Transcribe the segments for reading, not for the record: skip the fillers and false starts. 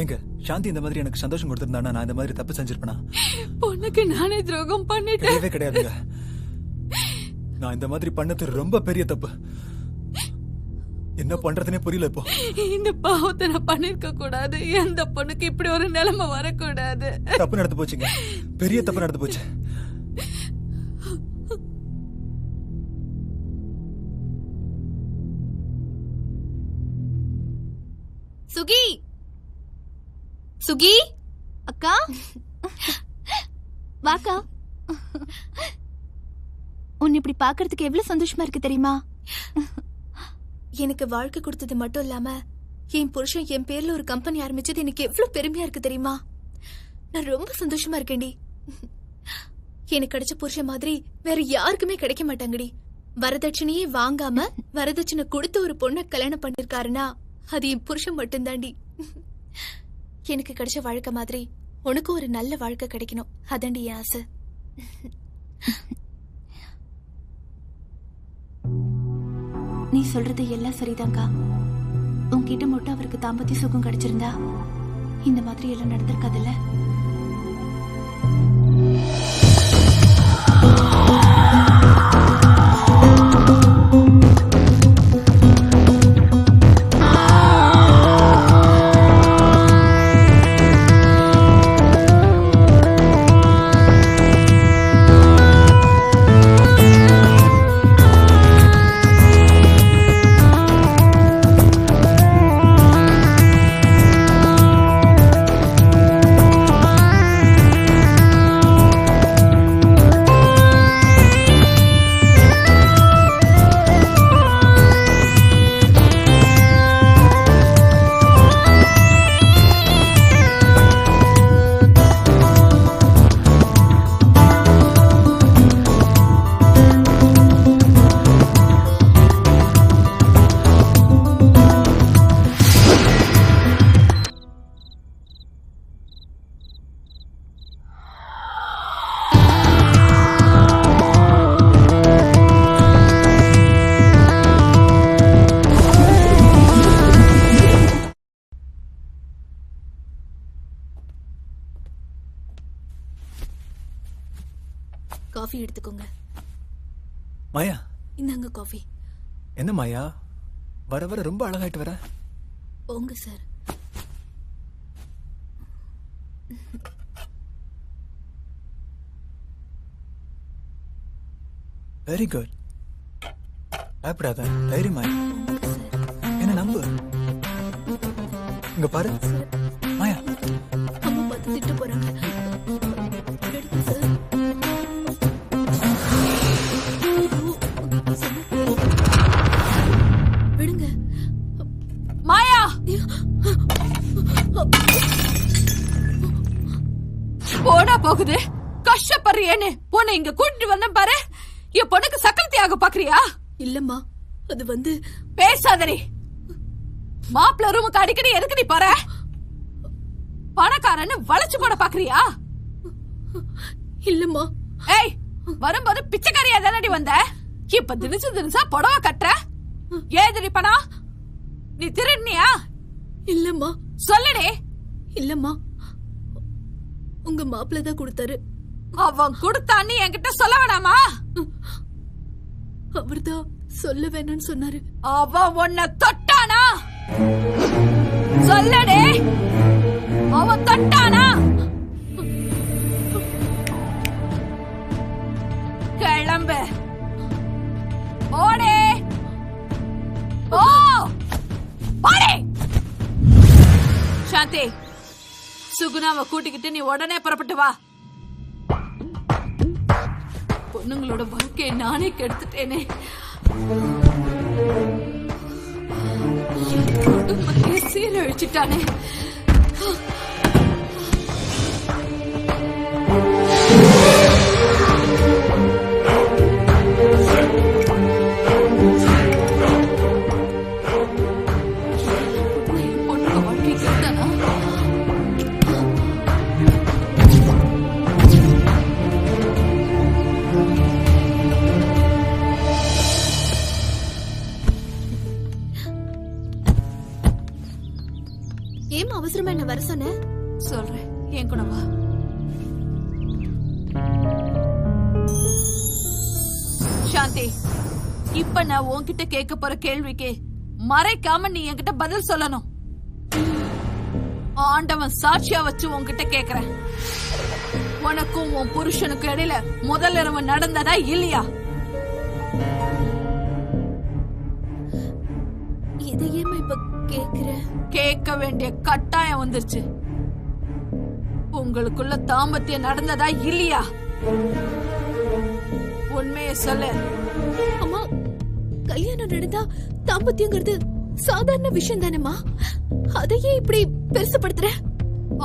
ஏங்க சாந்தி இந்த மாதிரி எனக்கு சந்தோஷம் கொடுத்திருந்தானா நான் இந்த மாதிரி தப்பு செஞ்சிருப்பேனா? பொண்ணுக்கு நானே துரோகம் பண்ணிட்டேன். கிடையவே கிடையாதுங்க. நான் இந்த மாதிரி பண்ணது ரொம்ப பெரிய தப்பு. என்ன பண்றதுனே புரியல இப்போ. இந்த பாவத்தை நான் பண்ணிருக்க கூடாது. எந்த பொண்ணுக்கு இப்படி ஒரு நிலைமை வரக்கூடாது. தப்பு நடந்து போச்சுங்க, பெரிய தப்பு நடந்து போச்சு. சுகி, சுகி அக்கா, வாக்கா. உன்னை இப்படி பாக்குறதுக்கு எவ்வளவு சந்தோஷமா இருக்கு தெரியுமா? எனக்கு வாழ்க்கை கொடுத்தது மட்டும் இல்லாம என் புருஷன் என் பேர்ல ஒரு கம்பெனி ஆரம்பிச்சது எனக்கு எவ்வளவு பெருமையா இருக்கு தெரியுமா? நான் ரொம்ப சந்தோஷமா இருக்கேன்டி. எனக்கு கிடைச்ச புருஷன் மாதிரி வேற யாருக்குமே கிடைக்க மாட்டாங்கடி. வரதட்சணையே வாங்காம வரதட்சணை கொடுத்து ஒரு பொண்ணை கல்யாணம் பண்ணிருக்காருன்னா அது என் புருஷன் மட்டும்தாண்டி. எனக்கு கிடைச்ச வாழ்க்கை மாதிரி உனக்கு ஒரு நல்ல வாழ்க்கை கிடைக்கணும், அதாண்டி என் ஆசை. நீ சொல்றது எல்லாம் சரிதான்க்கா. உன்கிட்ட மட்டும் அவருக்கு தாம்பத்திய சுகம் கிடைச்சிருந்தா இந்த மாதிரி எல்லாம் நடந்திருக்காதுல்ல. காஃபி எடுத்துக்கோங்க. மாயா, இந்தாங்க காஃபி. என்ன மாயா, வர வர ரொம்ப அழகாயிட்டு வர. போங்க சார். Very good. பயப்படாத, தைரியமா என்ன நம்பு. இங்க பாரு மாயா, அம்மா பார்த்து திட்டு போறாங்க. எடுங்க சார். விடுங்க. மாயா, போடா போகுது. கஷ்டப்படுறியேன்னு பொண்ணு இங்க கூட்டிட்டு வந்த பாரு. என் பொண்ணுக்கு சக்கர தியாக பாக்குறியா? இல்லம்மா, அது வந்து பேசாதடி. மாப்பிள்ள ரூமுக்கு அடிக்கடி எதுக்கு நீ போற? பணக்காரன்னு வளைச்சு போட பாக்குறியா? இல்லம்மா. ஏய், வரும்போது பிச்சைக்காரியா தானடி வந்த? இப்ப தினிச்சு தினிச்சா புடவை கட்டுற. ஏதடி பணம்? நீ திருடுனியா? இல்லம்மா. சொல்லுடி. இல்லம்மா, உங்க மாப்பிள்ள தான் கொடுத்தாரு. அவன் கொடுத்தான்னு என்கிட்ட சொல்ல வேணாமா? அவர்தான் சொல்ல வேணும்னு சொன்னாரு. அவன் உன்னை தொட்டானா? சொல்லடே, அவன் தொட்டானா? கிளம்பு. ஓடே, ஓ ஓடே. சாந்தி, சுகுணாவை கூட்டிக்கிட்டு நீ உடனே புறப்பட்டு வா. பொண்ணுங்களோட வாழ்க்கையை நானே கெடுத்துட்டேனே. சீரழிச்சிட்டானே. பொண்ணு வாழ்க்கை கெடுத்தானா? ஏமா அவசரமா என்ன வர சொன்ன? சொல்றேன், என் கூட வா. சாந்தி, இப்ப நான் உன்கிட்ட கேட்க போற கேள்விக்கு மறைக்காம நீ என்கிட்ட பதில் சொல்லணும். ஆண்டவன் சாட்சியா வச்சு உன்கிட்ட கேக்குறேன். உனக்கும் உன் புருஷனுக்கும் இடையில முதல் இரவு நடந்ததா இல்லையா? இதையேமா இப்ப கேக்குற? கேட்க வேண்டிய கட்டாயம் வந்துருச்சு. உங்களுக்குள்ள தாம்பத்தியம் நடந்ததா இல்லையா? உண்மையை சொல்லு. அம்மா, கல்யாணம் நடந்தா தாம்பத்தியங்கிறது சாதாரண விஷயம் தானேமா? அதையே இப்படி பெருசுப்படுத்துற?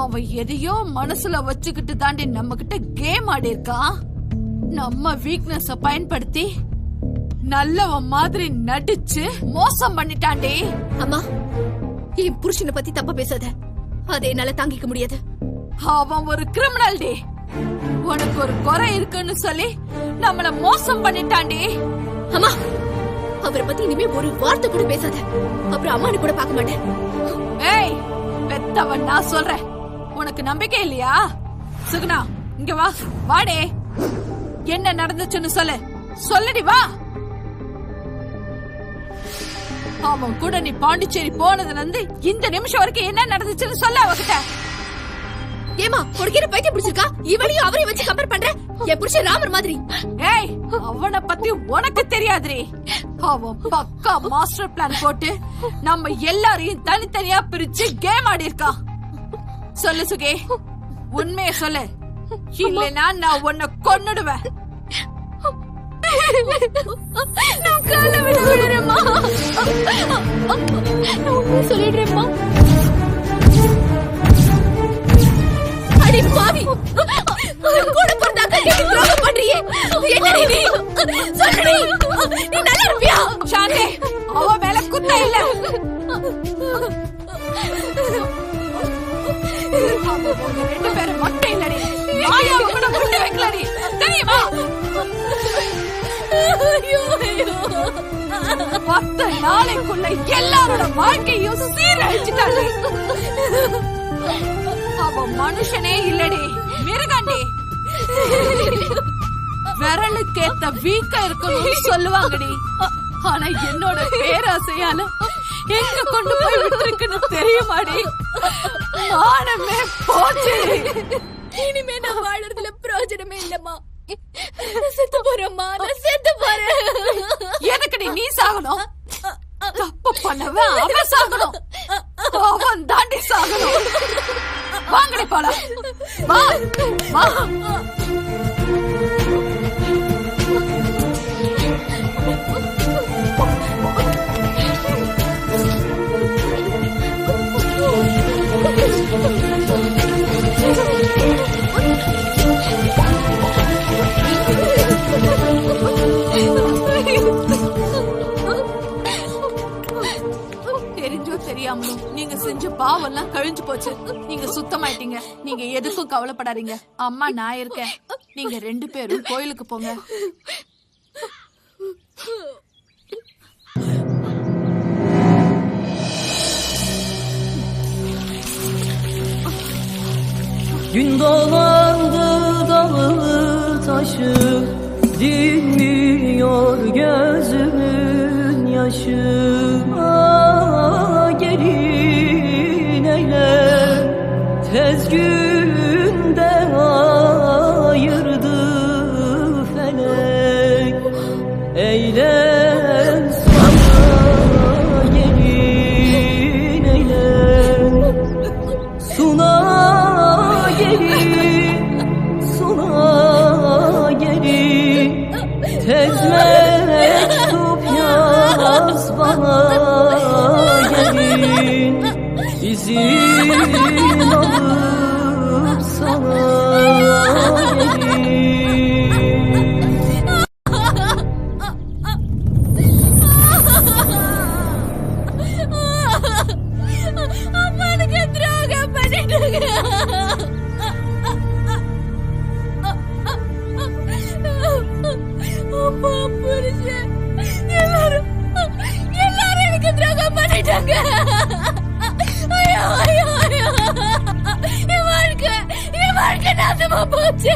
அவ எதையோ மனசுல வச்சுக்கிட்டு தாண்டி நம்ம கிட்ட கேம் ஆடி இருக்கான். நம்ம வீக்னஸ் பயன்படுத்தி நல்லவன் மாதிரி நடிச்சு மோசம் பண்ணிட்டாண்டி. அம்மா, என் புருஷனை பத்தி தப்பா பேசாத. அதை என்னால தாங்கிக்க முடியாது. அவன் ஒரு கிரிமினல் டி. உனக்கு ஒரு குறை இருக்குன்னு சொல்லி நம்மள மோசம் பண்ணிட்டாண்டி. அம்மா, அவரை பத்தி இனிமே ஒரு வார்த்தை கூட பேசாத. அப்புறம் அம்மானு கூட பார்க்க மாட்டேன். ஏய், பெத்தவன் நான் சொல்றேன். உனக்கு நம்பிக்கை இல்லையா? சுகுணா, இங்க வா. வாடே, என்ன நடந்துச்சுன்னு சொல்லு. சொல்லடி, வா. அவன் கூட நீ பாண்டிச்சேரி போனதுல இருந்து இந்த நிமிஷம் வரைக்கும் என்ன நடந்துச்சுன்னு சொல்ல அவகிட்ட. ஏமா, கொடுக்கிற பைத்தியம் பிடிச்சிருக்கா? இவனையும் அவரையும் வச்சு கம்பேர் பண்ற? என் புருஷன் ராமர் மாதிரி. ஏய், அவனை பத்தி உனக்கு தெரியாதுரி. அவன் பக்கா மாஸ்டர் பிளான் போட்டு நம்ம எல்லாரையும் தனித்தனியா பிரிச்சு கேம் ஆடி இருக்கான். சொல்லு சுகே, உண்மையை சொல்லு. இல்லைன்னா நான் உன்னை கொன்னுடுவேன். நான் கால விடுறேம்மா. நான் உண்மையை சொல்லிடுறேம்மா. அடி பாவி, கூட பிறந்தாக்க நீ துரோகம் பண்றியே. என்னடி நீ? சொல்லுடி, நீ நல்லா இருப்பியா? சாந்தி, அவ மேல குத்த இல்ல. அவங்க 2 பேரும் மட்டும் இல்லடி, மாயாவை கூட விட்டு வைக்கலடி, தெரியுமா? 10 நாளைக்குள்ள எல்லாரோட வாழ்க்கையும் சீரழிச்சுட்டாங்க. அவ மனுஷனே இல்லடி, மிருகண்டி. விரலுக்கேத்த வீக்கா இருக்கணும்னு சொல்லுவாங்கடி. ஆனா என்னோட பேராசையால எங்க கொண்டு போய் விட்டுருக்குன்னு தெரியுமாடி? மானமே போச்சு. இனிமே நான் வாழறதுல பிரயோஜனமே இல்லம்மா. செத்து போறேம்மா, நான் செத்து போறேன். எதுக்குடி நீ சாகணும்? தப்பு பண்ணவன் அவன் சாகணும். அவன் தாண்டி சாகணும். வாங்கடி போலாம். வா வா. தெரிஞ்சோ தெரியாமலும் நீங்க செஞ்ச பாவம் எல்லாம் கழிஞ்சு போச்சு. நீங்க சுத்தமாயிட்டீங்க. நீங்க எதுக்கும் கவலைப்படாதீங்க. அம்மா நான் இருக்கேன். நீங்க 2 பேரும் கோயிலுக்கு போங்க. Gün dolandı dalı taşı, dinmiyor gözümün yaşı. Gelin eyle, tez günde ayırdı felek. Eyle sana gelin eyle, suna suna gelin, tez mektup yaz bana gelin, izin alıp sana gelin. அம்மானுக்கு துரோகம் பண்ணிட்டாங்க. அம்மா, புருஷன் எல்லாரும் எனக்கு துரோகம் பண்ணிட்டாங்க. ஐயோ ஐயோ வாழ்க்கை நாசமா போச்சு